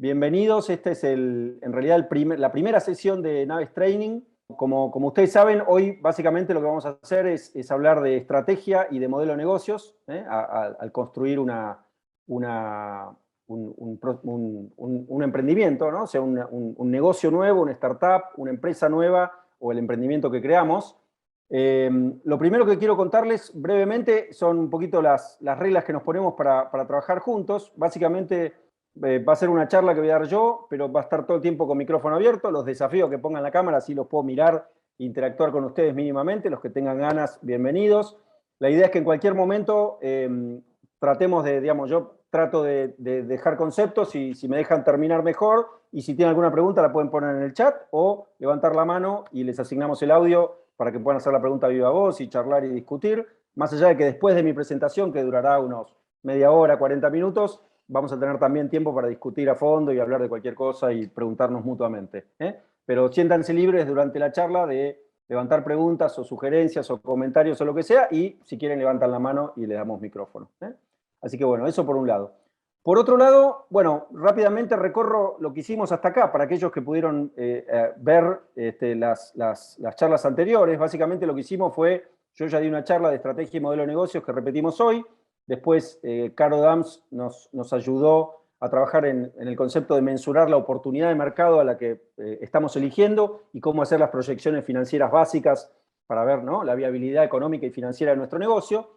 Bienvenidos. Esta es en realidad la primera sesión de Naves Training. Como ustedes saben, hoy básicamente lo que vamos a hacer es hablar de estrategia y de modelo de negocios, al construir un emprendimiento, ¿no? O sea, un negocio nuevo, una startup, una empresa nueva o el emprendimiento que creamos. Lo primero que quiero contarles brevemente son un poquito las reglas que nos ponemos para trabajar juntos. Básicamente va a ser una charla que voy a dar yo, pero va a estar todo el tiempo con micrófono abierto. Los desafíos que pongan la cámara, así los puedo mirar, interactuar con ustedes mínimamente. Los que tengan ganas, bienvenidos. La idea es que en cualquier momento tratemos de, digamos, yo trato de dejar conceptos y si me dejan terminar mejor, y si tienen alguna pregunta la pueden poner en el chat o levantar la mano y les asignamos el audio para que puedan hacer la pregunta viva voz y charlar y discutir. Más allá de que después de mi presentación, que durará unos media hora, 40 minutos, vamos a tener también tiempo para discutir a fondo y hablar de cualquier cosa y preguntarnos mutuamente. Pero siéntanse libres durante la charla de levantar preguntas o sugerencias o comentarios o lo que sea, y si quieren levantan la mano y le damos micrófono. Así que bueno, eso por un lado. Por otro lado, bueno, rápidamente recorro lo que hicimos hasta acá, para aquellos que pudieron ver las charlas anteriores. Básicamente lo que hicimos fue, yo ya di una charla de estrategia y modelo de negocios que repetimos hoy. Después, Caro Dams nos ayudó a trabajar en el concepto de mensurar la oportunidad de mercado a la que estamos eligiendo y cómo hacer las proyecciones financieras básicas para ver, ¿no?, la viabilidad económica y financiera de nuestro negocio.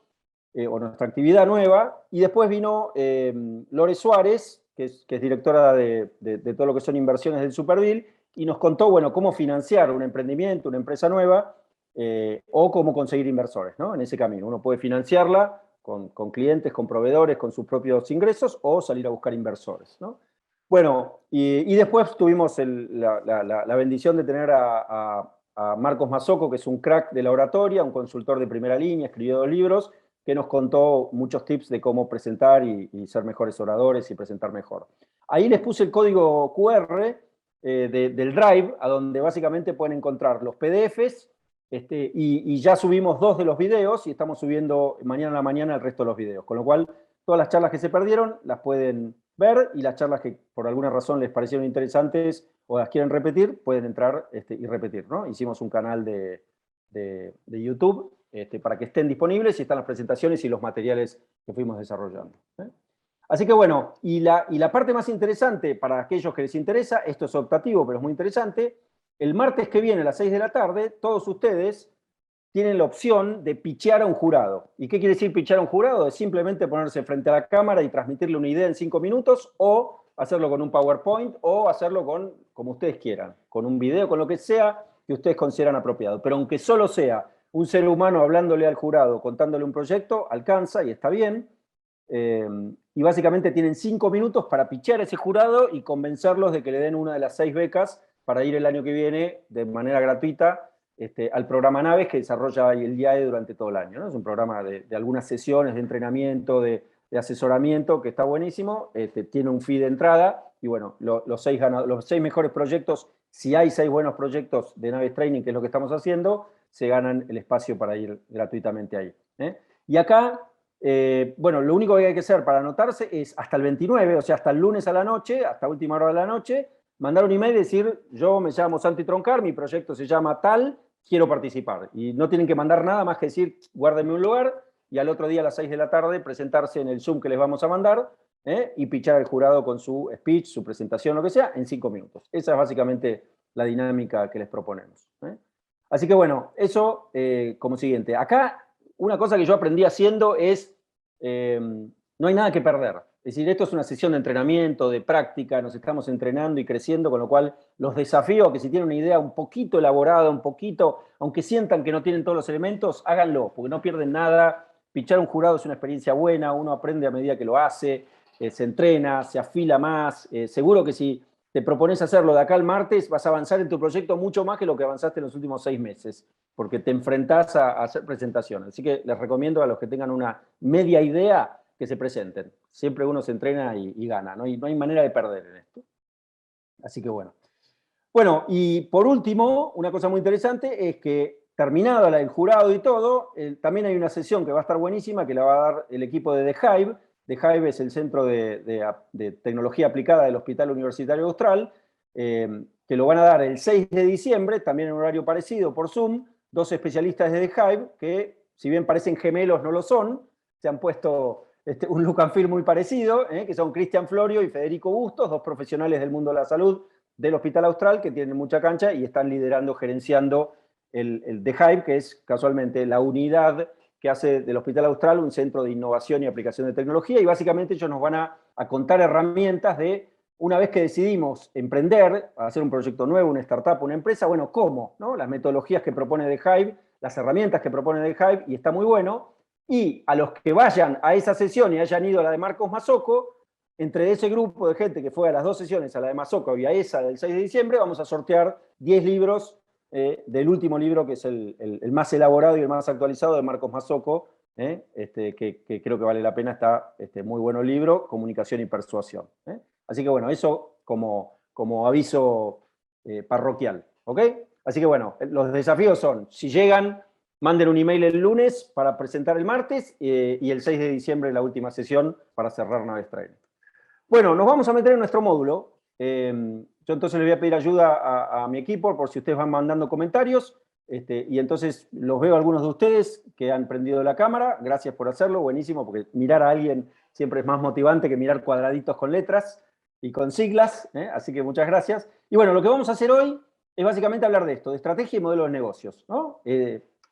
O nuestra actividad nueva, y después vino Lore Suárez, que es directora de todo lo que son inversiones del Superdeal, y nos contó, bueno, cómo financiar un emprendimiento, una empresa nueva, o cómo conseguir inversores, ¿no?, en ese camino. Uno puede financiarla con clientes, con proveedores, con sus propios ingresos, o salir a buscar inversores, ¿no? Bueno, y después tuvimos la bendición de tener a Marcos Mazzocco, que es un crack de la oratoria, un consultor de primera línea, escribió 2 libros, que nos contó muchos tips de cómo presentar y ser mejores oradores y presentar mejor. Ahí les puse el código QR del Drive, a donde básicamente pueden encontrar los PDFs, y ya subimos 2 de los videos y estamos subiendo mañana a la mañana el resto de los videos. Con lo cual, todas las charlas que se perdieron las pueden ver, y las charlas que por alguna razón les parecieron interesantes o las quieren repetir, pueden entrar y repetir, ¿no? Hicimos un canal de YouTube para que estén disponibles, y están las presentaciones y los materiales que fuimos desarrollando. Así que bueno, y la parte más interesante para aquellos que les interesa, esto es optativo, pero es muy interesante, el martes que viene a las 6 de la tarde, todos ustedes tienen la opción de pitchear a un jurado. ¿Y qué quiere decir pitchear a un jurado? Es simplemente ponerse frente a la cámara y transmitirle una idea en 5 minutos, o hacerlo con un PowerPoint, o hacerlo como ustedes quieran, con un video, con lo que sea que ustedes consideran apropiado. Pero aunque solo sea un ser humano hablándole al jurado, contándole un proyecto, alcanza y está bien. Y básicamente tienen 5 minutos para pitchear a ese jurado y convencerlos de que le den una de las 6 becas para ir el año que viene de manera gratuita al programa Naves, que desarrolla el IAE durante todo el año, ¿no? Es un programa de algunas sesiones de entrenamiento, de asesoramiento, que está buenísimo. Tiene un fee de entrada, y bueno, los 6 mejores proyectos, si hay 6 buenos proyectos de Naves Training, que es lo que estamos haciendo, se ganan el espacio para ir gratuitamente ahí. Y acá, bueno, lo único que hay que hacer para anotarse es hasta el 29, o sea, hasta el lunes a la noche, hasta última hora de la noche, mandar un email y decir: yo me llamo Santi Troncar, mi proyecto se llama tal, quiero participar. Y no tienen que mandar nada más que decir: guárdenme un lugar, y al otro día a las 6 de la tarde presentarse en el Zoom que les vamos a mandar, y pichar al jurado con su speech, su presentación, lo que sea, en 5 minutos. Esa es básicamente la dinámica que les proponemos. Así que bueno, eso como siguiente. Acá, una cosa que yo aprendí haciendo es, no hay nada que perder. Es decir, esto es una sesión de entrenamiento, de práctica, nos estamos entrenando y creciendo, con lo cual los desafío a que si tienen una idea un poquito elaborada, un poquito, aunque sientan que no tienen todos los elementos, háganlo, porque no pierden nada. Pichar un jurado es una experiencia buena, uno aprende a medida que lo hace, se entrena, se afila más. Seguro que si te propones hacerlo de acá al martes, vas a avanzar en tu proyecto mucho más que lo que avanzaste en los últimos 6 meses, porque te enfrentás a hacer presentaciones. Así que les recomiendo a los que tengan una media idea que se presenten. Siempre uno se entrena y gana, no hay manera de perder en esto. Así que bueno. Bueno, y por último, una cosa muy interesante es que, terminado el jurado y todo, también hay una sesión que va a estar buenísima, que la va a dar el equipo de The Hive, The Hive es el Centro de Tecnología Aplicada del Hospital Universitario Austral, que lo van a dar el 6 de diciembre, también en horario parecido por Zoom, dos especialistas de The Hive, que si bien parecen gemelos, no lo son, se han puesto un look and feel muy parecido, que son Cristian Florio y Federico Bustos, dos profesionales del mundo de la salud del Hospital Austral, que tienen mucha cancha y están liderando, gerenciando el The Hive, que es casualmente la unidad que hace del Hospital Austral un centro de innovación y aplicación de tecnología, y básicamente ellos nos van a contar herramientas de, una vez que decidimos emprender, hacer un proyecto nuevo, una startup, una empresa, bueno, ¿cómo? ¿No? Las metodologías que propone The Hive, las herramientas que propone The Hive, y está muy bueno. Y a los que vayan a esa sesión y hayan ido a la de Marcos Mazzocco, entre ese grupo de gente que fue a las dos sesiones, a la de Mazzocco y a esa del 6 de diciembre, vamos a sortear 10 libros del último libro, que es el más elaborado y el más actualizado de Marcos Mazzocco, que creo que vale la pena, está muy bueno el libro, Comunicación y Persuasión. Así que bueno, eso como aviso parroquial, ¿ok? Así que bueno, los desafíos son, si llegan, manden un email el lunes para presentar el martes y el 6 de diciembre la última sesión para cerrar Naves Training. Bueno, nos vamos a meter en nuestro módulo. Yo entonces le voy a pedir ayuda a mi equipo por si ustedes van mandando comentarios. Y entonces los veo a algunos de ustedes que han prendido la cámara. Gracias por hacerlo, buenísimo, porque mirar a alguien siempre es más motivante que mirar cuadraditos con letras y con siglas. Así que muchas gracias. Y bueno, lo que vamos a hacer hoy es básicamente hablar de esto, de estrategia y modelo de negocios, ¿no?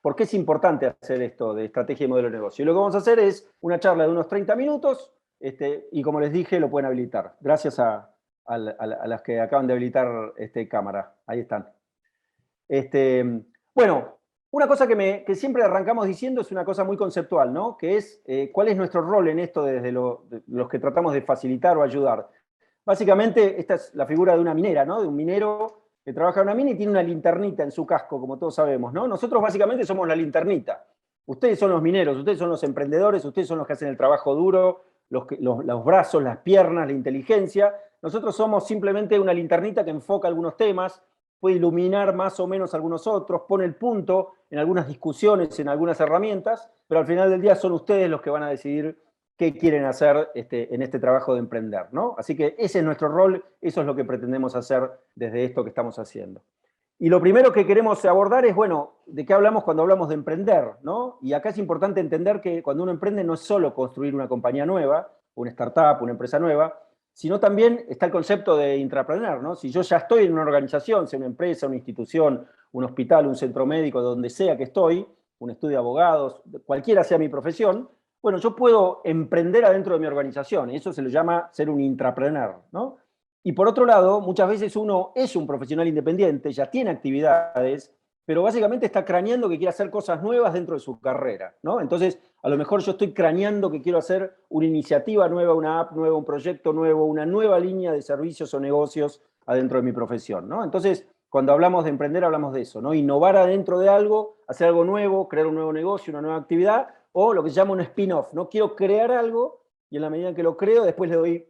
¿Por qué es importante hacer esto de estrategia y modelo de negocio? Y lo que vamos a hacer es una charla de unos 30 minutos, y como les dije, lo pueden habilitar. Gracias a las que acaban de habilitar cámara. Ahí están. Bueno, una cosa que siempre arrancamos diciendo es una cosa muy conceptual, ¿no? Que es cuál es nuestro rol en esto desde los que tratamos de facilitar o ayudar. Básicamente, esta es la figura de una minera, ¿no? De un minero que trabaja en una mina y tiene una linternita en su casco, como todos sabemos, ¿no? Nosotros básicamente somos la linternita. Ustedes son los mineros, ustedes son los emprendedores, ustedes son los que hacen el trabajo duro, los brazos, las piernas, la inteligencia. Nosotros somos simplemente una linternita que enfoca algunos temas, puede iluminar más o menos algunos otros, pone el punto en algunas discusiones, en algunas herramientas, pero al final del día son ustedes los que van a decidir qué quieren hacer en este trabajo de emprender, ¿no? Así que ese es nuestro rol, eso es lo que pretendemos hacer desde esto que estamos haciendo. Y lo primero que queremos abordar es, bueno, ¿de qué hablamos cuando hablamos de emprender, ¿no? Y acá es importante entender que cuando uno emprende no es solo construir una compañía nueva, una startup, una empresa nueva, sino también está el concepto de intrapreneur, ¿no? Si yo ya estoy en una organización, sea una empresa, una institución, un hospital, un centro médico, donde sea que estoy, un estudio de abogados, cualquiera sea mi profesión, bueno, yo puedo emprender adentro de mi organización, y eso se le llama ser un intrapreneur, ¿no? Y por otro lado, muchas veces uno es un profesional independiente, ya tiene actividades, pero básicamente está craneando que quiere hacer cosas nuevas dentro de su carrera, ¿no? Entonces, a lo mejor yo estoy craneando que quiero hacer una iniciativa nueva, una app nueva, un proyecto nuevo, una nueva línea de servicios o negocios adentro de mi profesión, ¿no? Entonces, cuando hablamos de emprender, hablamos de eso, ¿no? Innovar adentro de algo, hacer algo nuevo, crear un nuevo negocio, una nueva actividad, o lo que se llama un spin-off, ¿no? Quiero crear algo y en la medida en que lo creo, después le doy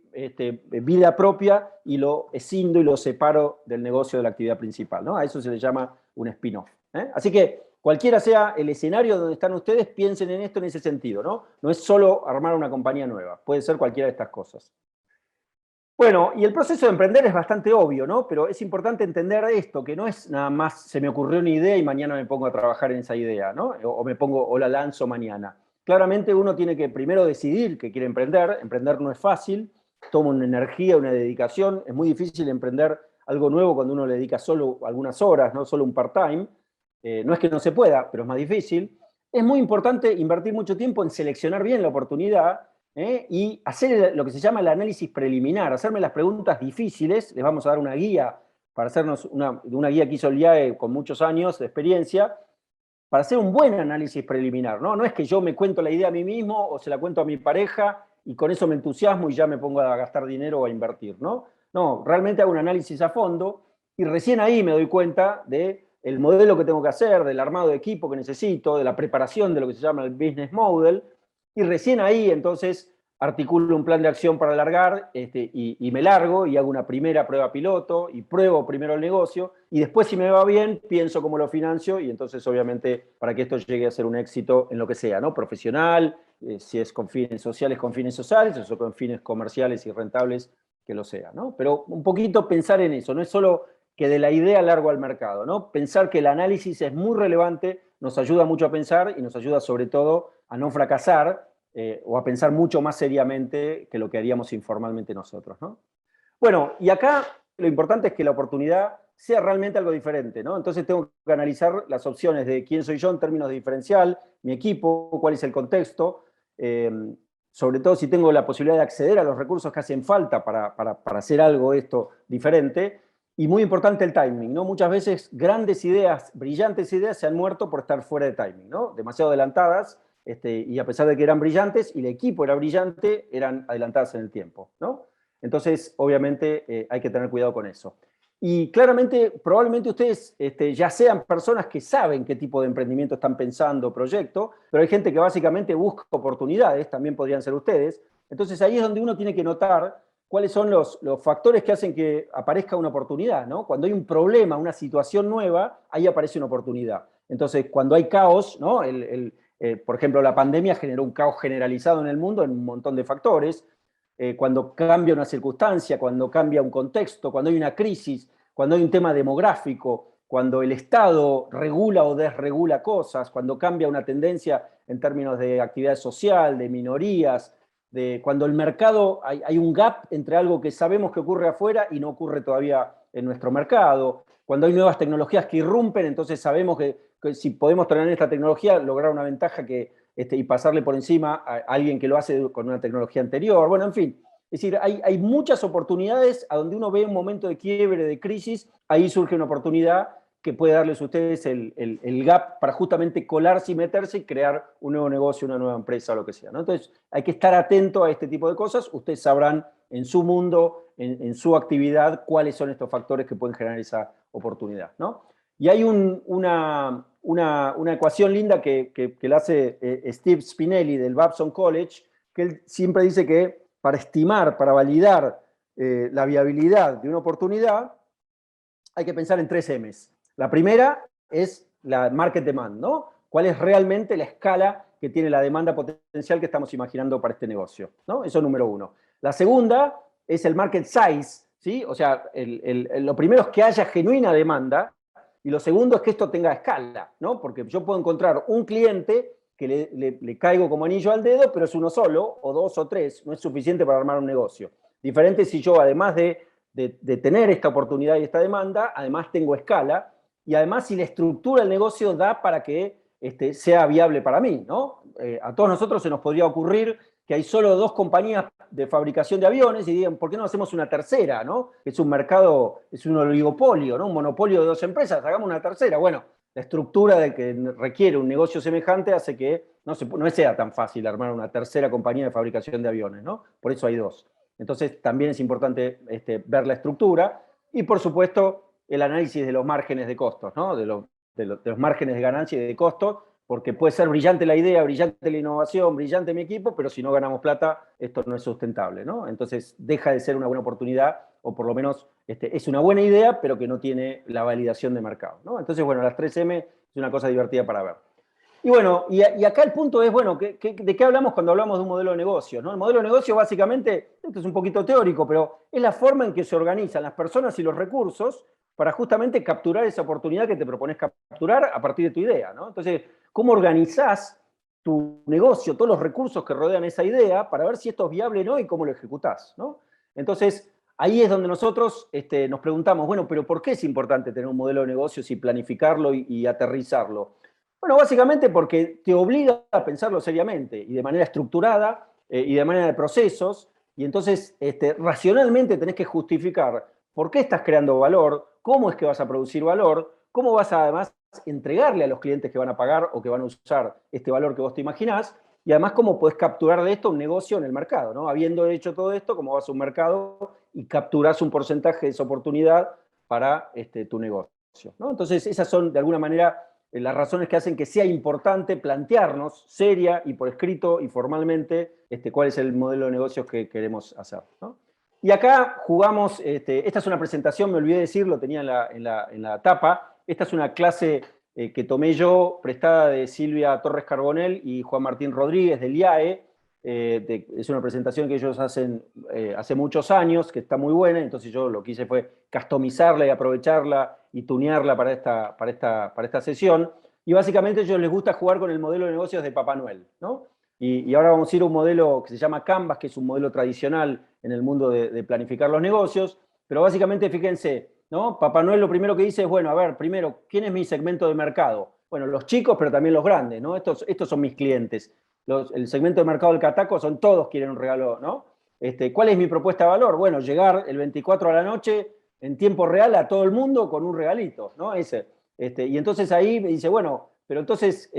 vida propia y lo escindo y lo separo del negocio de la actividad principal, ¿no? A eso se le llama un spin-off. Así que cualquiera sea el escenario donde están ustedes, piensen en esto en ese sentido, ¿no? No es solo armar una compañía nueva, puede ser cualquiera de estas cosas. Bueno, y el proceso de emprender es bastante obvio, ¿no? Pero es importante entender esto, que no es nada más se me ocurrió una idea y mañana me pongo a trabajar en esa idea, ¿no? O la lanzo mañana. Claramente uno tiene que primero decidir que quiere emprender no es fácil, toma una energía, una dedicación, es muy difícil emprender algo nuevo cuando uno le dedica solo algunas horas, no solo un part-time, no es que no se pueda, pero es más difícil. Es muy importante invertir mucho tiempo en seleccionar bien la oportunidad, y hacer lo que se llama el análisis preliminar, hacerme las preguntas difíciles. Les vamos a dar una guía para hacernos una guía que hizo el IAE con muchos años de experiencia, para hacer un buen análisis preliminar, ¿no? No es que yo me cuento la idea a mí mismo o se la cuento a mi pareja y con eso me entusiasmo y ya me pongo a gastar dinero o a invertir, ¿no? No, realmente hago un análisis a fondo y recién ahí me doy cuenta del modelo que tengo que hacer, del armado de equipo que necesito, de la preparación de lo que se llama el business model, y recién ahí entonces articulo un plan de acción para alargar y me largo y hago una primera prueba piloto y pruebo primero el negocio y después si me va bien pienso cómo lo financio y entonces obviamente para que esto llegue a ser un éxito en lo que sea, ¿no? Profesional, si es con fines sociales o con fines comerciales y rentables que lo sea, ¿no? Pero un poquito pensar en eso, no es solo que de la idea largo al mercado, ¿no? Pensar que el análisis es muy relevante, nos ayuda mucho a pensar y nos ayuda sobre todo a no fracasar o a pensar mucho más seriamente que lo que haríamos informalmente nosotros, ¿no? Bueno, y acá lo importante es que la oportunidad sea realmente algo diferente, ¿no? Entonces tengo que analizar las opciones de quién soy yo en términos de diferencial, mi equipo, cuál es el contexto, eh, sobre todo si tengo la posibilidad de acceder a los recursos que hacen falta para hacer algo esto diferente, y muy importante el timing, ¿no? Muchas veces grandes ideas, brillantes ideas se han muerto por estar fuera de timing, ¿no? Demasiado adelantadas, y a pesar de que eran brillantes y el equipo era brillante, eran adelantadas en el tiempo, ¿no? Entonces, obviamente, hay que tener cuidado con eso. Y claramente, probablemente ustedes ya sean personas que saben qué tipo de emprendimiento están pensando, proyecto, pero hay gente que básicamente busca oportunidades, también podrían ser ustedes. Entonces ahí es donde uno tiene que notar cuáles son los factores que hacen que aparezca una oportunidad, ¿no? Cuando hay un problema, una situación nueva, ahí aparece una oportunidad. Entonces, cuando hay caos, ¿no? Por ejemplo, la pandemia generó un caos generalizado en el mundo en un montón de factores. Cuando cambia una circunstancia, cuando cambia un contexto, cuando hay una crisis, cuando hay un tema demográfico, cuando el Estado regula o desregula cosas, cuando cambia una tendencia en términos de actividad social, de minorías, cuando el mercado, hay un gap entre algo que sabemos que ocurre afuera y no ocurre todavía en nuestro mercado, cuando hay nuevas tecnologías que irrumpen, entonces sabemos que si podemos tener esta tecnología, lograr una ventaja y pasarle por encima a alguien que lo hace con una tecnología anterior. Bueno, en fin, es decir, hay muchas oportunidades a donde uno ve un momento de quiebre, de crisis, ahí surge una oportunidad que puede darles a ustedes el gap para justamente colarse y meterse y crear un nuevo negocio, una nueva empresa o lo que sea, ¿no? Entonces, hay que estar atento a este tipo de cosas. Ustedes sabrán en su mundo, en su actividad, cuáles son estos factores que pueden generar esa oportunidad, ¿no? Y hay una ecuación linda que la hace Steve Spinelli del Babson College, que él siempre dice que para estimar, para validar la viabilidad de una oportunidad, hay que pensar en 3 M's. La primera es la market demand, ¿no? ¿Cuál es realmente la escala que tiene la demanda potencial que estamos imaginando para este negocio, ¿no? Eso es número uno. La segunda es el market size, ¿sí? O sea, lo primero es que haya genuina demanda, y lo segundo es que esto tenga escala, ¿no? Porque yo puedo encontrar un cliente que le caigo como anillo al dedo, pero es uno solo, o dos o tres, no es suficiente para armar un negocio. Diferente si yo, además de tener esta oportunidad y esta demanda, además tengo escala, y además si la estructura del negocio da para que sea viable para mí, ¿no? A todos nosotros se nos podría ocurrir que hay solo 2 compañías de fabricación de aviones y digan, ¿por qué no hacemos una tercera, no? Es un mercado, es un oligopolio, ¿no? Un monopolio de 2 empresas, hagamos una tercera. Bueno, la estructura de que requiere un negocio semejante hace que no sea tan fácil armar una tercera compañía de fabricación de aviones, ¿no? Por eso hay 2. Entonces también es importante ver la estructura y, por supuesto, el análisis de los márgenes de costos, ¿no? De los márgenes de ganancia y de costo, porque puede ser brillante la idea, brillante la innovación, brillante mi equipo, pero si no ganamos plata, esto no es sustentable, ¿no? Entonces deja de ser una buena oportunidad, o por lo menos es una buena idea, pero que no tiene la validación de mercado, ¿no? Entonces, bueno, las 3M es una cosa divertida para ver. Y bueno, y acá el punto es, bueno, ¿de qué hablamos cuando hablamos de un modelo de negocio, ¿no? El modelo de negocio básicamente, esto es un poquito teórico, pero es la forma en que se organizan las personas y los recursos para justamente capturar esa oportunidad que te propones capturar a partir de tu idea, ¿no? Entonces, ¿cómo organizás tu negocio, todos los recursos que rodean esa idea para ver si esto es viable o no y cómo lo ejecutás, ¿no? Entonces, ahí es donde nosotros nos preguntamos, bueno, pero ¿por qué es importante tener un modelo de negocios y planificarlo y aterrizarlo? Bueno, básicamente porque te obliga a pensarlo seriamente y de manera estructurada y de manera de procesos, y entonces racionalmente tenés que justificar por qué estás creando valor, cómo es que vas a producir valor, cómo vas a además entregarle a los clientes que van a pagar o que van a usar este valor que vos te imaginás, y además cómo podés capturar de esto un negocio en el mercado, ¿no? Habiendo hecho todo esto, cómo vas a un mercado y capturás un porcentaje de esa oportunidad para tu negocio, ¿no? Entonces esas son de alguna manera las razones que hacen que sea importante plantearnos seria y por escrito y formalmente cuál es el modelo de negocios que queremos hacer, ¿no? Y acá jugamos, esta es una presentación, me olvidé decir, lo tenía en la tapa, esta es una clase que tomé yo, prestada de Silvia Torres Carbonell y Juan Martín Rodríguez del IAE. Es una presentación que ellos hacen hace muchos años, que está muy buena, entonces yo lo que hice fue customizarla y aprovecharla y tunearla para esta sesión. Y básicamente a ellos les gusta jugar con el modelo de negocios de Papá Noel, ¿no? Y ahora vamos a ir a un modelo que se llama Canvas, que es un modelo tradicional en el mundo de planificar los negocios, pero básicamente fíjense, ¿no? Papá Noel lo primero que dice es, bueno, a ver, primero, ¿quién es mi segmento de mercado? Bueno, los chicos, pero también los grandes, ¿no? Estos son mis clientes. El segmento de mercado del Cataco todos quieren un regalo, ¿no? ¿Cuál es mi propuesta de valor? Bueno, llegar el 24 a la noche en tiempo real a todo el mundo con un regalito, ¿no? Y entonces ahí me dice, bueno, pero entonces,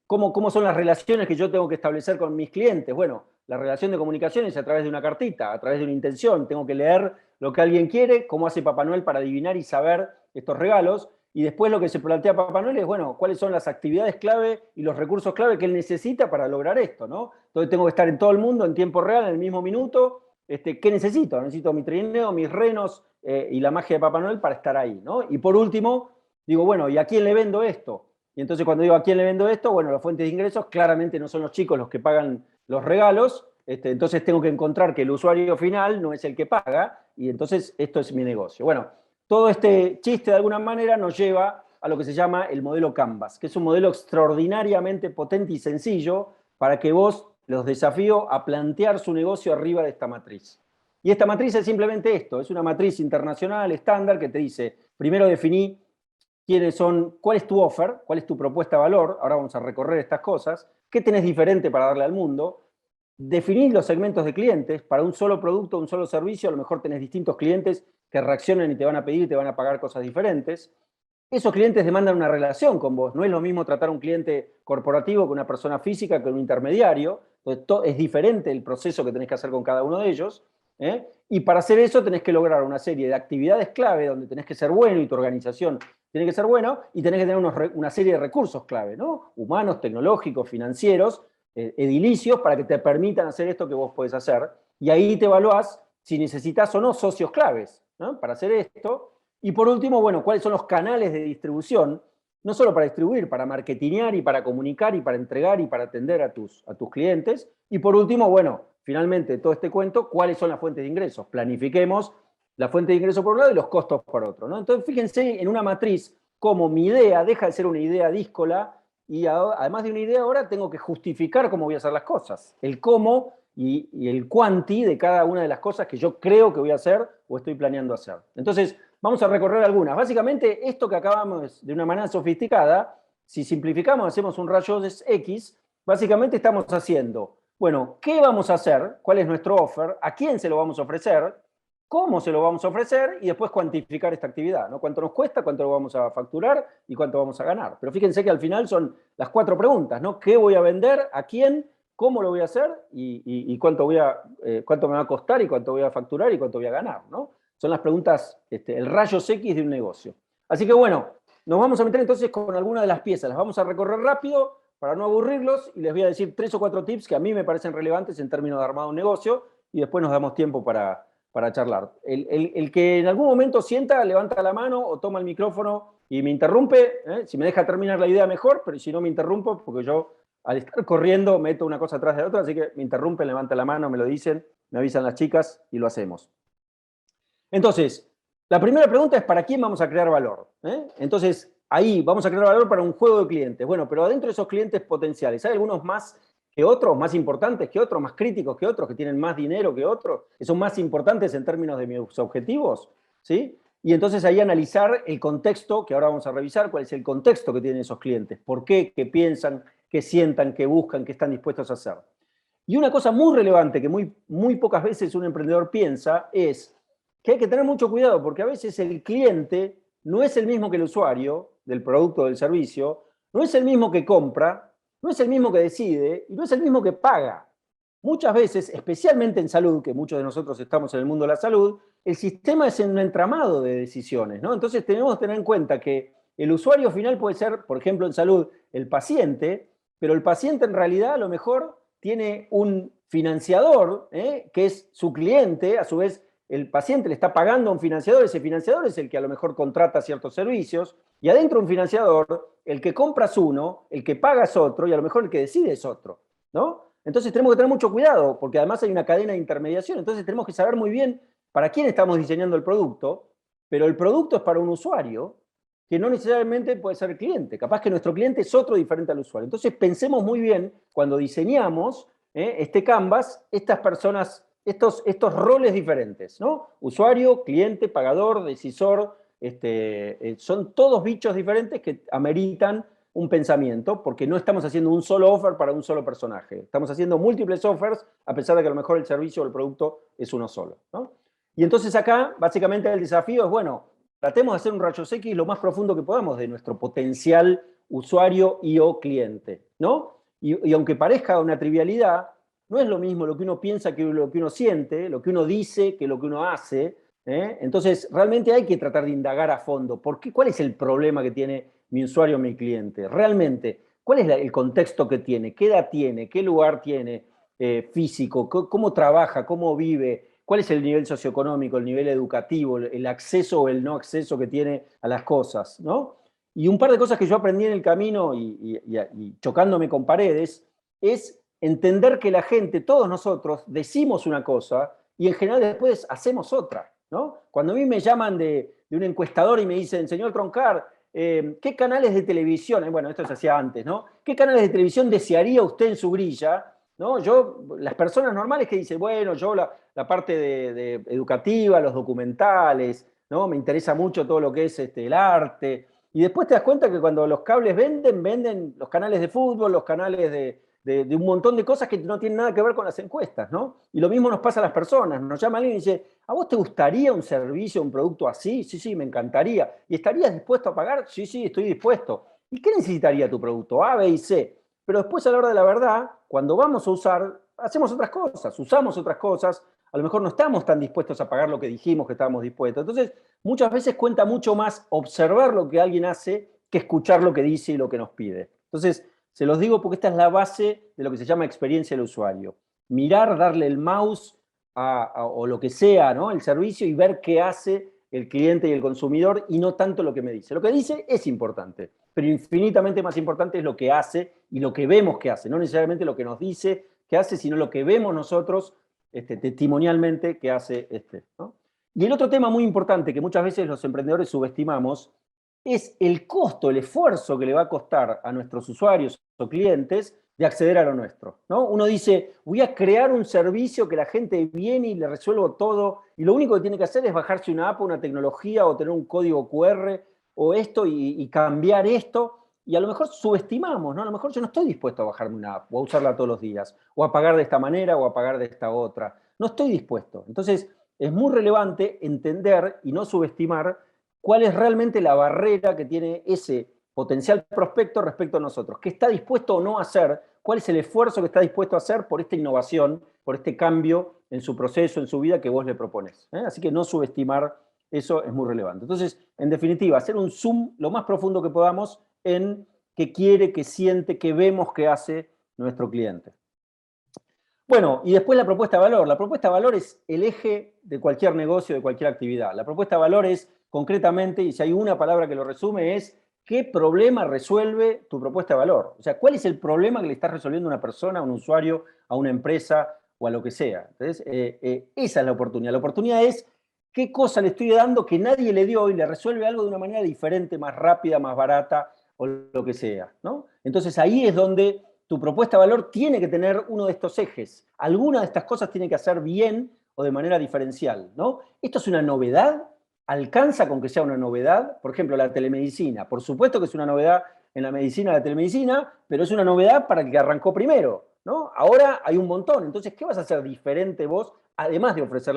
¿cómo son las relaciones que yo tengo que establecer con mis clientes? Bueno, la relación de comunicación es a través de una cartita, a través de una intención. Tengo que leer lo que alguien quiere, cómo hace Papá Noel para adivinar y saber estos regalos. Y después lo que se plantea Papá Noel es, bueno, ¿cuáles son las actividades clave y los recursos clave que él necesita para lograr esto, ¿no? Entonces tengo que estar en todo el mundo en tiempo real, en el mismo minuto. ¿Qué necesito? Necesito mi trineo, mis renos y la magia de Papá Noel para estar ahí, ¿no? Y por último, digo, bueno, ¿y a quién le vendo esto? Y entonces cuando digo a quién le vendo esto, bueno, las fuentes de ingresos claramente no son los chicos los que pagan los regalos, entonces tengo que encontrar que el usuario final no es el que paga, y entonces esto es mi negocio. Bueno, todo este chiste de alguna manera nos lleva a lo que se llama el modelo Canvas, que es un modelo extraordinariamente potente y sencillo para que vos los desafío a plantear su negocio arriba de esta matriz. Y esta matriz es simplemente esto, es una matriz internacional estándar que te dice, primero definí cuál es tu offer, cuál es tu propuesta de valor, ahora vamos a recorrer estas cosas, qué tenés diferente para darle al mundo, definís los segmentos de clientes, para un solo producto, un solo servicio, a lo mejor tenés distintos clientes que reaccionan y te van a pedir y te van a pagar cosas diferentes. Esos clientes demandan una relación con vos, no es lo mismo tratar a un cliente corporativo que una persona física, que un intermediario, entonces es diferente el proceso que tenés que hacer con cada uno de ellos, ¿eh? Y para hacer eso tenés que lograr una serie de actividades clave donde tenés que ser bueno y tu organización tiene que ser bueno y tenés que tener una serie de recursos clave, ¿no? Humanos, tecnológicos, financieros, edilicios, para que te permitan hacer esto que vos podés hacer. Y ahí te evaluás si necesitas o no socios claves, ¿no? Para hacer esto. Y por último, bueno, ¿cuáles son los canales de distribución? No solo para distribuir, para marketinear y para comunicar y para entregar y para atender a tus clientes. Y por último, bueno, finalmente todo este cuento, ¿cuáles son las fuentes de ingresos? Planifiquemos la fuente de ingreso por un lado y los costos por otro, ¿no? Entonces, fíjense en una matriz cómo mi idea deja de ser una idea díscola y además de una idea ahora tengo que justificar cómo voy a hacer las cosas. El cómo y el cuanti de cada una de las cosas que yo creo que voy a hacer o estoy planeando hacer. Entonces, vamos a recorrer algunas. Básicamente, esto que acabamos de una manera sofisticada, si simplificamos, hacemos un rayo X, básicamente estamos haciendo, bueno, ¿qué vamos a hacer? ¿Cuál es nuestro offer? ¿A quién se lo vamos a ofrecer? ¿Cómo se lo vamos a ofrecer? Y después cuantificar esta actividad, ¿no? ¿Cuánto nos cuesta? ¿Cuánto lo vamos a facturar? ¿Y cuánto vamos a ganar? Pero fíjense que al final son las 4 preguntas, ¿no? ¿Qué voy a vender? ¿A quién? ¿Cómo lo voy a hacer? ¿Y cuánto me va a costar? ¿Y cuánto voy a facturar? ¿Y cuánto voy a ganar? ¿No? Son las preguntas, el rayos X de un negocio. Así que bueno, nos vamos a meter entonces con algunas de las piezas. Las vamos a recorrer rápido para no aburrirlos y les voy a decir 3 o 4 tips que a mí me parecen relevantes en términos de armado un negocio y después nos damos tiempo para charlar. El que en algún momento sienta, levanta la mano o toma el micrófono y me interrumpe, si me deja terminar la idea mejor, pero si no me interrumpo, porque yo al estar corriendo meto una cosa atrás de la otra, así que me interrumpen, levanta la mano, me lo dicen, me avisan las chicas y lo hacemos. Entonces, la primera pregunta es ¿para quién vamos a crear valor? Entonces, ahí vamos a crear valor para un juego de clientes. Bueno, pero adentro de esos clientes potenciales, ¿hay algunos más que otros, más importantes que otros, más críticos que otros, que tienen más dinero que otros, que son más importantes en términos de mis objetivos? ¿Sí? Y entonces ahí analizar el contexto, que ahora vamos a revisar, cuál es el contexto que tienen esos clientes, por qué, qué piensan, qué sientan, qué buscan, qué están dispuestos a hacer. Y una cosa muy relevante que muy pocas veces un emprendedor piensa es que hay que tener mucho cuidado porque a veces el cliente no es el mismo que el usuario del producto o del servicio, no es el mismo que compra, no es el mismo que decide y no es el mismo que paga. Muchas veces, especialmente en salud, que muchos de nosotros estamos en el mundo de la salud, el sistema es un entramado de decisiones, ¿no? Entonces tenemos que tener en cuenta que el usuario final puede ser, por ejemplo, en salud, el paciente, pero el paciente en realidad a lo mejor tiene un financiador, que es su cliente, a su vez el paciente le está pagando a un financiador, ese financiador es el que a lo mejor contrata ciertos servicios, y adentro de un financiador, el que compra es uno, el que paga es otro, y a lo mejor el que decide es otro, ¿no? Entonces tenemos que tener mucho cuidado, porque además hay una cadena de intermediación, entonces tenemos que saber muy bien para quién estamos diseñando el producto, pero el producto es para un usuario, que no necesariamente puede ser el cliente, capaz que nuestro cliente es otro diferente al usuario. Entonces pensemos muy bien, cuando diseñamos este Canvas, estas personas, estos roles diferentes, ¿no? Usuario, cliente, pagador, decisor, son todos bichos diferentes que ameritan un pensamiento, porque no estamos haciendo un solo offer para un solo personaje. Estamos haciendo múltiples offers, a pesar de que a lo mejor el servicio o el producto es uno solo, ¿no? Y entonces acá, básicamente, el desafío es, bueno, tratemos de hacer un rayos X lo más profundo que podamos de nuestro potencial usuario y o cliente, ¿no? Y aunque parezca una trivialidad, no es lo mismo lo que uno piensa que lo que uno siente, lo que uno dice que lo que uno hace, ¿eh? Entonces, realmente hay que tratar de indagar a fondo. ¿Cuál es el problema que tiene mi usuario o mi cliente? Realmente, ¿cuál es el contexto que tiene? ¿Qué edad tiene? ¿Qué lugar tiene físico? ¿Cómo trabaja? ¿Cómo vive? ¿Cuál es el nivel socioeconómico, el nivel educativo, el acceso o el no acceso que tiene a las cosas, ¿no? Y un par de cosas que yo aprendí en el camino y chocándome con paredes, es entender que la gente, todos nosotros, decimos una cosa y en general después hacemos otra, ¿no? Cuando a mí me llaman de un encuestador y me dicen, señor Troncar, ¿qué canales de televisión, bueno, esto se hacía antes, ¿no? ¿Qué canales de televisión desearía usted en su grilla? ¿No? Las personas normales que dicen, bueno, yo la parte de educativa, los documentales, ¿no? Me interesa mucho todo lo que es el arte. Y después te das cuenta que cuando los cables venden los canales de fútbol, los canales de un montón de cosas que no tienen nada que ver con las encuestas, ¿no? Y lo mismo nos pasa a las personas. Nos llama alguien y dice, ¿a vos te gustaría un servicio, un producto así? Sí, sí, me encantaría. ¿Y estarías dispuesto a pagar? Sí, sí, estoy dispuesto. ¿Y qué necesitaría tu producto? A, B y C. Pero después a la hora de la verdad, cuando vamos a usar, hacemos otras cosas, usamos otras cosas, a lo mejor no estamos tan dispuestos a pagar lo que dijimos que estábamos dispuestos. Entonces, muchas veces cuenta mucho más observar lo que alguien hace que escuchar lo que dice y lo que nos pide. Entonces, se los digo porque esta es la base de lo que se llama experiencia del usuario. Mirar, darle el mouse o lo que sea, ¿no? El servicio y ver qué hace el cliente y el consumidor y no tanto lo que me dice. Lo que dice es importante, pero infinitamente más importante es lo que hace y lo que vemos que hace, no necesariamente lo que nos dice que hace, sino lo que vemos nosotros testimonialmente que hace ¿no? Y el otro tema muy importante que muchas veces los emprendedores subestimamos es el costo, el esfuerzo que le va a costar a nuestros usuarios o clientes de acceder a lo nuestro, ¿no? Uno dice, voy a crear un servicio que la gente viene y le resuelvo todo, y lo único que tiene que hacer es bajarse una app, una tecnología, o tener un código QR, o esto, y cambiar esto, y a lo mejor subestimamos, ¿no? A lo mejor yo no estoy dispuesto a bajarme una app, o a usarla todos los días, o a pagar de esta manera, o a pagar de esta otra. No estoy dispuesto. Entonces, es muy relevante entender y no subestimar cuál es realmente la barrera que tiene ese potencial prospecto respecto a nosotros, qué está dispuesto o no a hacer, cuál es el esfuerzo que está dispuesto a hacer por esta innovación, por este cambio en su proceso, en su vida que vos le propones. Así que no subestimar eso es muy relevante. Entonces, en definitiva, hacer un zoom lo más profundo que podamos en qué quiere, qué siente, qué vemos que hace nuestro cliente. Bueno, y después la propuesta de valor. La propuesta de valor es el eje de cualquier negocio, de cualquier actividad. La propuesta de valor es, concretamente, y si hay una palabra que lo resume, es ¿qué problema resuelve tu propuesta de valor? O sea, ¿cuál es el problema que le estás resolviendo a una persona, a un usuario, a una empresa o a lo que sea? Entonces, esa es la oportunidad. La oportunidad es qué cosa le estoy dando que nadie le dio y le resuelve algo de una manera diferente, más rápida, más barata o lo que sea, ¿no? Entonces, ahí es donde tu propuesta de valor tiene que tener uno de estos ejes. Alguna de estas cosas tiene que hacer bien o de manera diferencial, ¿no? ¿Esto es una novedad? ¿Alcanza con que sea una novedad? Por ejemplo, la telemedicina. Por supuesto que es una novedad en la medicina, la telemedicina, pero es una novedad para el que arrancó primero, ¿no? Ahora hay un montón. Entonces, ¿qué vas a hacer diferente vos, además de ofrecer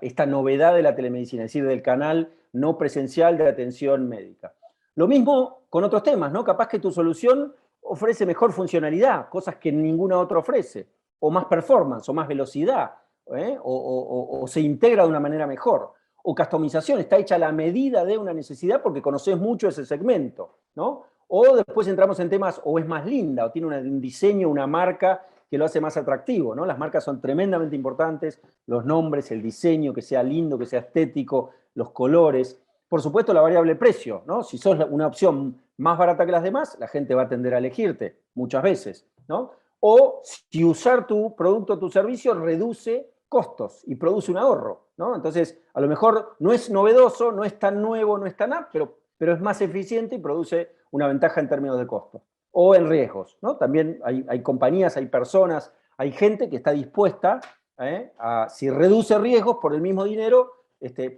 esta novedad de la telemedicina, es decir, del canal no presencial de atención médica? Lo mismo con otros temas, ¿no? Capaz que tu solución ofrece mejor funcionalidad, cosas que ninguna otra ofrece, o más performance, o más velocidad, o se integra de una manera mejor, o customización, está hecha a la medida de una necesidad porque conoces mucho ese segmento, ¿no? O después entramos en temas, o es más linda, o tiene un diseño, una marca que lo hace más atractivo, ¿no? Las marcas son tremendamente importantes, los nombres, el diseño, que sea lindo, que sea estético, los colores. Por supuesto, la variable precio, ¿no? Si sos una opción más barata que las demás, la gente va a tender a elegirte muchas veces, ¿no? O si usar tu producto o tu servicio reduce costos y produce un ahorro, ¿no? Entonces, a lo mejor no es novedoso, no es tan nuevo, no es tan pero es más eficiente y produce una ventaja en términos de costo. O en riesgos, ¿no? También hay compañías, hay personas, hay gente que está dispuesta si reduce riesgos por el mismo dinero,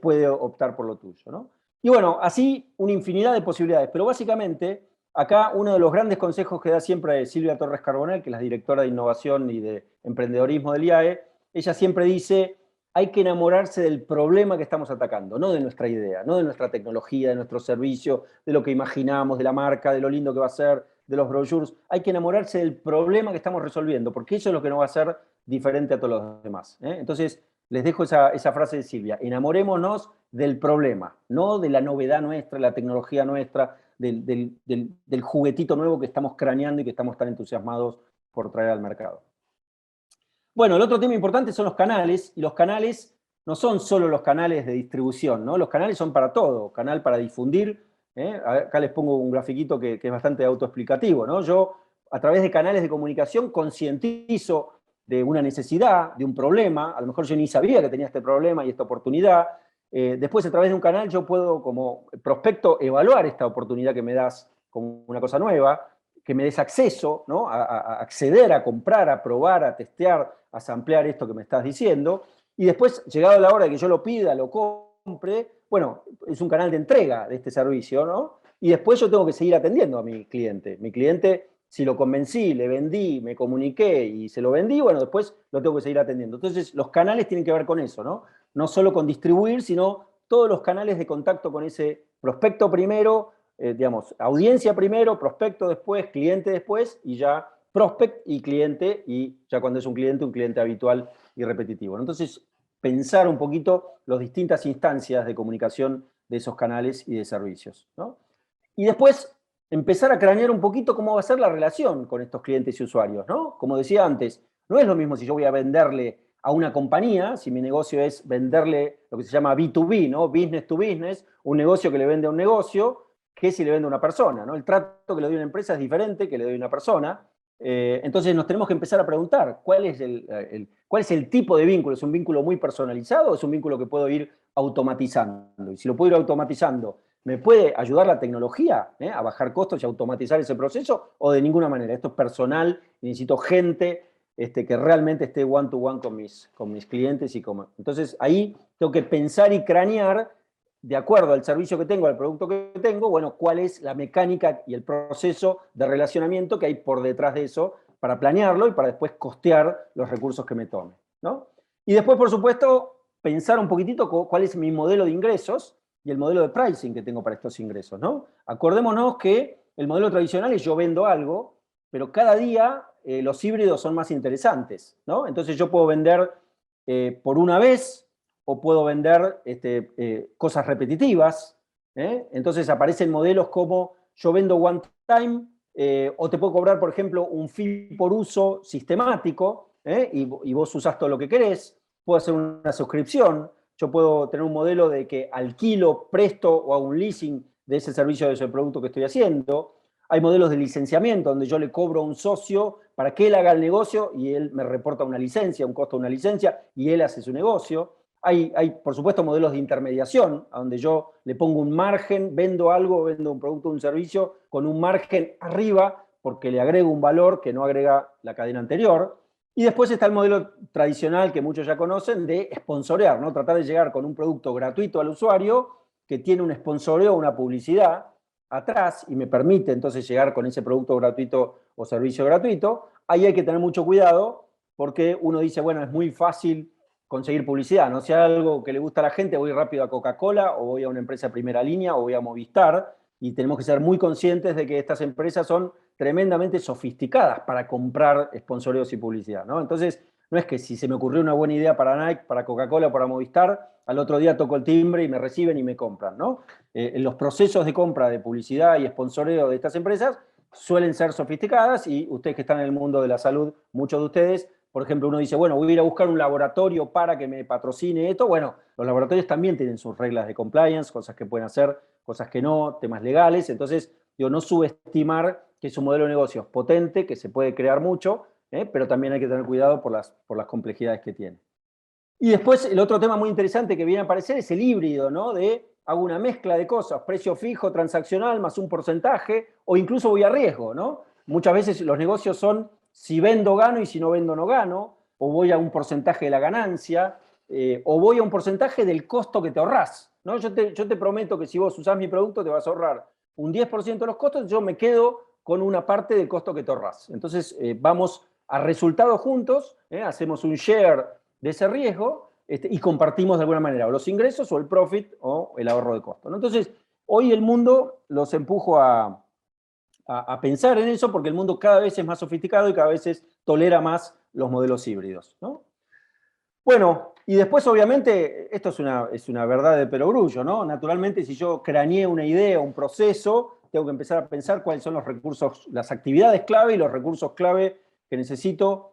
puede optar por lo tuyo, ¿no? Y bueno, así una infinidad de posibilidades, pero básicamente acá uno de los grandes consejos que da siempre Silvia Torres Carbonell, que es la directora de innovación y de emprendedorismo del IAE, ella siempre dice, hay que enamorarse del problema que estamos atacando, no de nuestra idea, no de nuestra tecnología, de nuestro servicio, de lo que imaginamos, de la marca, de lo lindo que va a ser, de los brochures. Hay que enamorarse del problema que estamos resolviendo, porque eso es lo que nos va a hacer diferente a todos los demás. Entonces, les dejo esa frase de Silvia, enamorémonos del problema, no de la novedad nuestra, la tecnología nuestra, del juguetito nuevo que estamos craneando y que estamos tan entusiasmados por traer al mercado. Bueno, el otro tema importante son los canales, y los canales no son solo los canales de distribución, ¿no? Los canales son para todo, canal para difundir, acá les pongo un grafiquito que es bastante autoexplicativo, ¿no? Yo, a través de canales de comunicación, concientizo de una necesidad, de un problema, a lo mejor yo ni sabía que tenía este problema y esta oportunidad. Después, a través de un canal, yo puedo, como prospecto, evaluar esta oportunidad que me das como una cosa nueva, que me des acceso, ¿no? A acceder, a comprar, a probar, a testear, a samplear esto que me estás diciendo. Y después, llegado la hora de que yo lo pida, lo compre, bueno, es un canal de entrega de este servicio, ¿no? Y después yo tengo que seguir atendiendo a mi cliente. Mi cliente, si lo convencí, le vendí, me comuniqué y se lo vendí, bueno, después lo tengo que seguir atendiendo. Entonces, los canales tienen que ver con eso, ¿no? No solo con distribuir, sino todos los canales de contacto con ese prospecto primero, digamos, audiencia primero, prospecto después, cliente después, y ya prospect y cliente, y ya cuando es un cliente habitual y repetitivo. Entonces, pensar un poquito las distintas instancias de comunicación de esos canales y de servicios, ¿no? Y después, empezar a cranear un poquito cómo va a ser la relación con estos clientes y usuarios, ¿no? Como decía antes, no es lo mismo si yo voy a venderle a una compañía, si mi negocio es venderle lo que se llama B2B, ¿no? Business to business, un negocio que le vende a un negocio, que si le vende a una persona, ¿no? El trato que le doy a una empresa es diferente que le doy a una persona. Entonces nos tenemos que empezar a preguntar cuál es el tipo de vínculo. ¿Es un vínculo muy personalizado o es un vínculo que puedo ir automatizando? Y si lo puedo ir automatizando, ¿me puede ayudar la tecnología a bajar costos y automatizar ese proceso? ¿O de ninguna manera? Esto es personal y necesito gente que realmente esté one to one con mis clientes. Entonces ahí tengo que pensar y cranear de acuerdo al servicio que tengo, al producto que tengo, bueno, cuál es la mecánica y el proceso de relacionamiento que hay por detrás de eso para planearlo y para después costear los recursos que me tome, ¿no? Y después, por supuesto, pensar un poquitito cuál es mi modelo de ingresos y el modelo de pricing que tengo para estos ingresos, ¿no? Acordémonos que el modelo tradicional es yo vendo algo, pero cada día los híbridos son más interesantes, ¿no? Entonces yo puedo vender por una vez, o puedo vender cosas repetitivas. Entonces aparecen modelos como yo vendo one time, o te puedo cobrar, por ejemplo, un fee por uso sistemático, y vos usás todo lo que querés. Puedo hacer una suscripción. Yo puedo tener un modelo de que alquilo, presto o hago un leasing de ese servicio, de ese producto que estoy haciendo. Hay modelos de licenciamiento donde yo le cobro a un socio para que él haga el negocio y él me reporta una licencia, un costo de una licencia, y él hace su negocio. Hay, por supuesto, modelos de intermediación, a donde yo le pongo un margen, vendo algo, vendo un producto o un servicio con un margen arriba porque le agrego un valor que no agrega la cadena anterior. Y después está el modelo tradicional que muchos ya conocen de sponsorear, ¿no? Tratar de llegar con un producto gratuito al usuario que tiene un sponsoreo, una publicidad atrás y me permite entonces llegar con ese producto gratuito o servicio gratuito. Ahí hay que tener mucho cuidado porque uno dice, bueno, es muy fácil conseguir publicidad, ¿no? Si hay algo que le gusta a la gente, voy rápido a Coca-Cola o voy a una empresa de primera línea o voy a Movistar, y tenemos que ser muy conscientes de que estas empresas son tremendamente sofisticadas para comprar sponsoreos y publicidad, ¿no? Entonces, no es que si se me ocurrió una buena idea para Nike, para Coca-Cola, para Movistar, al otro día toco el timbre y me reciben y me compran, ¿no? En los procesos de compra de publicidad y sponsoreo de estas empresas suelen ser sofisticadas y ustedes que están en el mundo de la salud, muchos de ustedes, por ejemplo, uno dice, bueno, voy a ir a buscar un laboratorio para que me patrocine esto. Bueno, los laboratorios también tienen sus reglas de compliance, cosas que pueden hacer, cosas que no, temas legales. Entonces, digo, no subestimar que es un modelo de negocios potente, que se puede crear mucho, pero también hay que tener cuidado por las complejidades que tiene. Y después el otro tema muy interesante que viene a aparecer es el híbrido, ¿no? De hago una mezcla de cosas, precio fijo, transaccional, más un porcentaje, o incluso voy a riesgo, ¿no? Muchas veces los negocios son si vendo gano y si no vendo no gano, o voy a un porcentaje de la ganancia, o voy a un porcentaje del costo que te ahorrás, ¿no? Yo te prometo que si vos usás mi producto te vas a ahorrar un 10% de los costos, yo me quedo con una parte del costo que te ahorrás. Entonces vamos a resultados juntos, hacemos un share de ese riesgo y compartimos de alguna manera o los ingresos o el profit o el ahorro de costo, ¿no? Entonces, hoy el mundo los empujo a pensar en eso porque el mundo cada vez es más sofisticado y cada vez tolera más los modelos híbridos, ¿no? Bueno, y después obviamente, esto es una verdad de perogrullo, ¿no? Naturalmente, si yo craneé una idea, un proceso, tengo que empezar a pensar cuáles son los recursos, las actividades clave y los recursos clave que necesito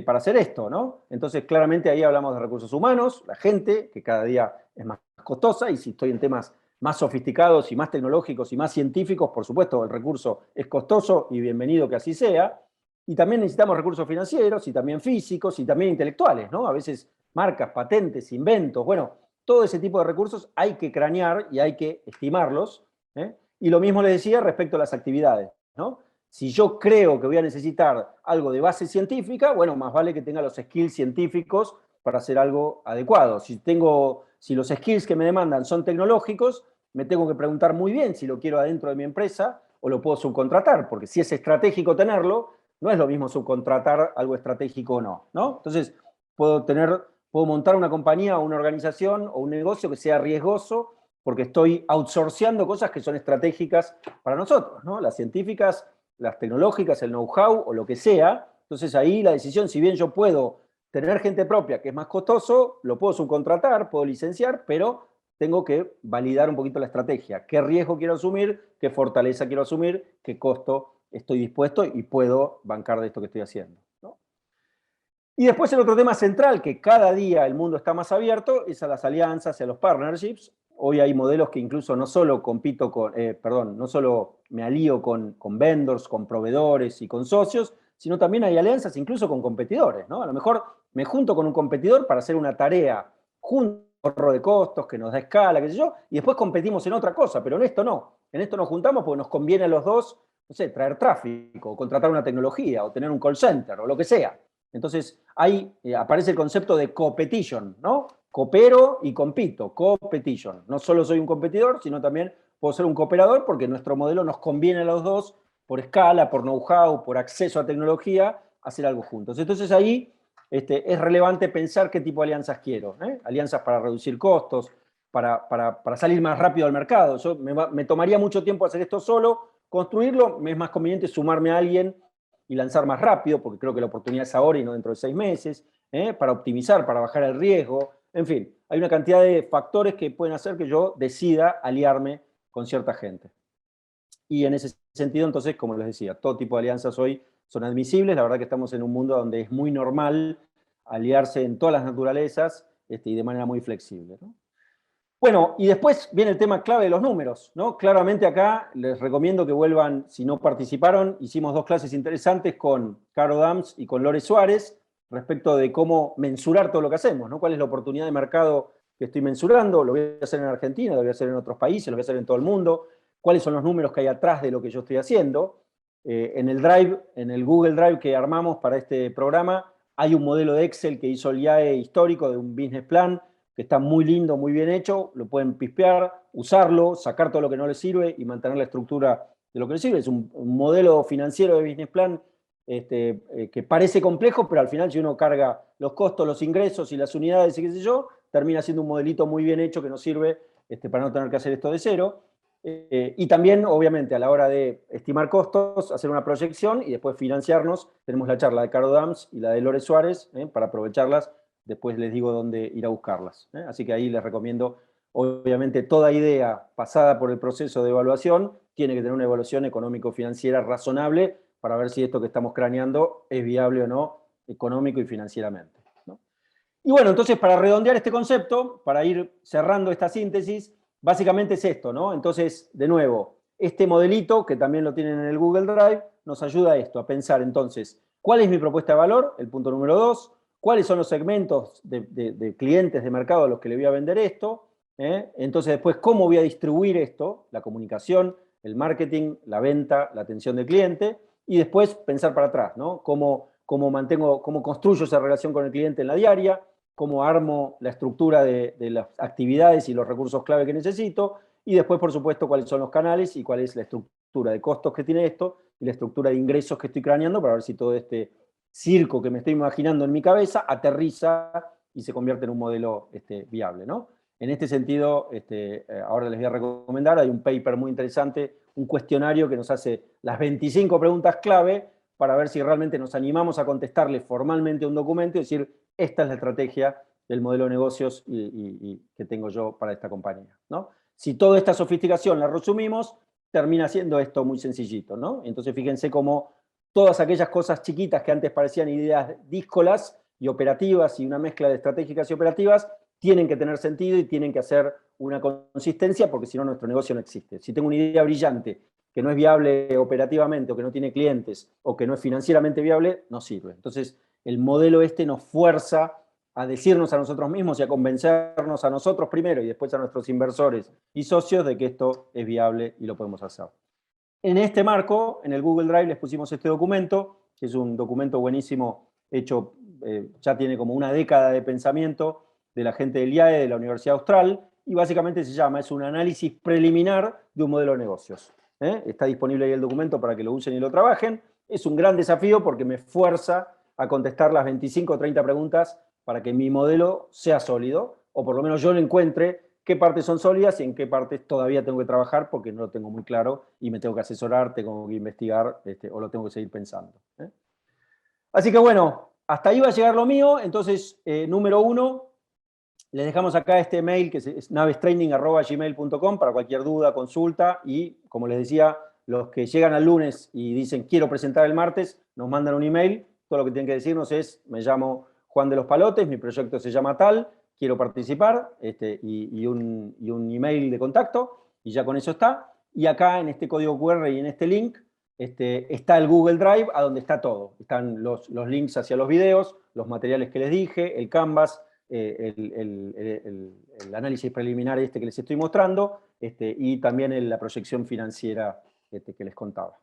para hacer esto, ¿no? Entonces, claramente ahí hablamos de recursos humanos, la gente, que cada día es más costosa, y si estoy en temas más sofisticados y más tecnológicos y más científicos, por supuesto, el recurso es costoso y bienvenido que así sea. Y también necesitamos recursos financieros y también físicos y también intelectuales, ¿no? A veces marcas, patentes, inventos, bueno, todo ese tipo de recursos hay que cranear y hay que estimarlos. Y lo mismo les decía respecto a las actividades, ¿no? Si yo creo que voy a necesitar algo de base científica, bueno, más vale que tenga los skills científicos para hacer algo adecuado. Si los skills que me demandan son tecnológicos, me tengo que preguntar muy bien si lo quiero adentro de mi empresa o lo puedo subcontratar, porque si es estratégico tenerlo, no es lo mismo subcontratar algo estratégico o no, ¿no? Entonces, puedo montar una compañía o una organización o un negocio que sea riesgoso porque estoy outsourceando cosas que son estratégicas para nosotros, ¿no? Las científicas, las tecnológicas, el know-how o lo que sea. Entonces ahí la decisión, si bien yo puedo tener gente propia que es más costoso, lo puedo subcontratar, puedo licenciar, pero tengo que validar un poquito la estrategia. ¿Qué riesgo quiero asumir? ¿Qué fortaleza quiero asumir? ¿Qué costo estoy dispuesto y puedo bancar de esto que estoy haciendo, ¿no? Y después el otro tema central, que cada día el mundo está más abierto, es a las alianzas y a los partnerships. Hoy hay modelos que incluso no solo no solo me alío con vendors, con proveedores y con socios, sino también hay alianzas incluso con competidores, ¿no? A lo mejor me junto con un competidor para hacer una tarea junto, ahorro de costos, que nos da escala, qué sé yo, y después competimos en otra cosa, pero en esto no. En esto nos juntamos porque nos conviene a los dos, no sé, traer tráfico, o contratar una tecnología, o tener un call center, o lo que sea. Entonces, ahí aparece el concepto de competition, ¿no? Coopero y compito, competition. No solo soy un competidor, sino también puedo ser un cooperador porque nuestro modelo nos conviene a los dos por escala, por know-how, por acceso a tecnología, hacer algo juntos. Entonces ahí es relevante pensar qué tipo de alianzas quiero. Alianzas para reducir costos, para salir más rápido al mercado. Me tomaría mucho tiempo hacer esto solo, construirlo, me es más conveniente sumarme a alguien y lanzar más rápido, porque creo que la oportunidad es ahora y no dentro de 6 meses, para optimizar, para bajar el riesgo. En fin, hay una cantidad de factores que pueden hacer que yo decida aliarme con cierta gente. Y en ese sentido, entonces, como les decía, todo tipo de alianzas hoy son admisibles. La verdad que estamos en un mundo donde es muy normal aliarse en todas las naturalezas y de manera muy flexible, ¿no? Bueno, y después viene el tema clave de los números, ¿no? Claramente acá les recomiendo que vuelvan, si no participaron, hicimos 2 clases interesantes con Caro Dams y con Lore Suárez respecto de cómo mensurar todo lo que hacemos, ¿no? ¿Cuál es la oportunidad de mercado que estoy mensurando? Lo voy a hacer en Argentina, lo voy a hacer en otros países, lo voy a hacer en todo el mundo. ¿Cuáles son los números que hay atrás de lo que yo estoy haciendo? En el Drive, en el Google Drive que armamos para este programa, hay un modelo de Excel que hizo el IAE histórico de un business plan que está muy lindo, muy bien hecho, lo pueden pispear, usarlo, sacar todo lo que no les sirve y mantener la estructura de lo que les sirve. Es un modelo financiero de business plan que parece complejo, pero al final si uno carga los costos, los ingresos y las unidades y qué sé yo, termina siendo un modelito muy bien hecho que nos sirve para no tener que hacer esto de cero. Y también, obviamente, a la hora de estimar costos, hacer una proyección y después financiarnos, tenemos la charla de Caro Dams y la de Lore Suárez para aprovecharlas. Después les digo dónde ir a buscarlas. Así que ahí les recomiendo Obviamente toda idea pasada por el proceso de evaluación tiene que tener una evaluación económico-financiera razonable para ver si esto que estamos craneando es viable o no económico y financieramente, ¿no? Y bueno, entonces para redondear este concepto, para ir cerrando esta síntesis, básicamente es esto, ¿no? Entonces, de nuevo, este modelito, que también lo tienen en el Google Drive, nos ayuda a esto, a pensar entonces, ¿cuál es mi propuesta de valor? El punto número 2, ¿cuáles son los segmentos de clientes de mercado a los que le voy a vender esto? Entonces después, ¿cómo voy a distribuir esto? La comunicación, el marketing, la venta, la atención del cliente, y después pensar para atrás, ¿no? Cómo construyo esa relación con el cliente en la diaria, cómo armo la estructura de las actividades y los recursos clave que necesito, y después, por supuesto, cuáles son los canales y cuál es la estructura de costos que tiene esto y la estructura de ingresos que estoy craneando para ver si todo este circo que me estoy imaginando en mi cabeza aterriza y se convierte en un modelo viable, ¿no? En este sentido, ahora les voy a recomendar, hay un paper muy interesante, un cuestionario que nos hace las 25 preguntas clave para ver si realmente nos animamos a contestarle formalmente a un documento y decir, esta es la estrategia del modelo de negocios que tengo yo para esta compañía, ¿no? Si toda esta sofisticación la resumimos, termina siendo esto muy sencillito, ¿no? Entonces fíjense cómo todas aquellas cosas chiquitas que antes parecían ideas díscolas y operativas y una mezcla de estratégicas y operativas, tienen que tener sentido y tienen que hacer una consistencia porque si no nuestro negocio no existe. Si tengo una idea brillante que no es viable operativamente o que no tiene clientes o que no es financieramente viable, no sirve. Entonces, el modelo nos fuerza a decirnos a nosotros mismos y a convencernos a nosotros primero y después a nuestros inversores y socios de que esto es viable y lo podemos hacer. En este marco, en el Google Drive les pusimos este documento, que es un documento buenísimo hecho, ya tiene como una década de pensamiento de la gente del IAE, de la Universidad Austral, y básicamente es un análisis preliminar de un modelo de negocios. Está disponible ahí el documento para que lo usen y lo trabajen. Es un gran desafío porque me fuerza a contestar las 25 o 30 preguntas para que mi modelo sea sólido, o por lo menos yo lo encuentre qué partes son sólidas y en qué partes todavía tengo que trabajar porque no lo tengo muy claro y me tengo que asesorar, tengo que investigar o lo tengo que seguir pensando. Así que bueno, hasta ahí va a llegar lo mío. Entonces, número 1, les dejamos acá este mail que es navestraining@gmail.com para cualquier duda, consulta y, como les decía, los que llegan al lunes y dicen quiero presentar el martes, nos mandan un email. Todo lo que tienen que decirnos es, me llamo Juan de los Palotes, mi proyecto se llama tal, quiero participar, y un email de contacto, y ya con eso está. Y acá en este código QR y en este link está el Google Drive, a donde está todo. Están los links hacia los videos, los materiales que les dije, el Canvas, el análisis preliminar que les estoy mostrando, y también la proyección financiera que les contaba.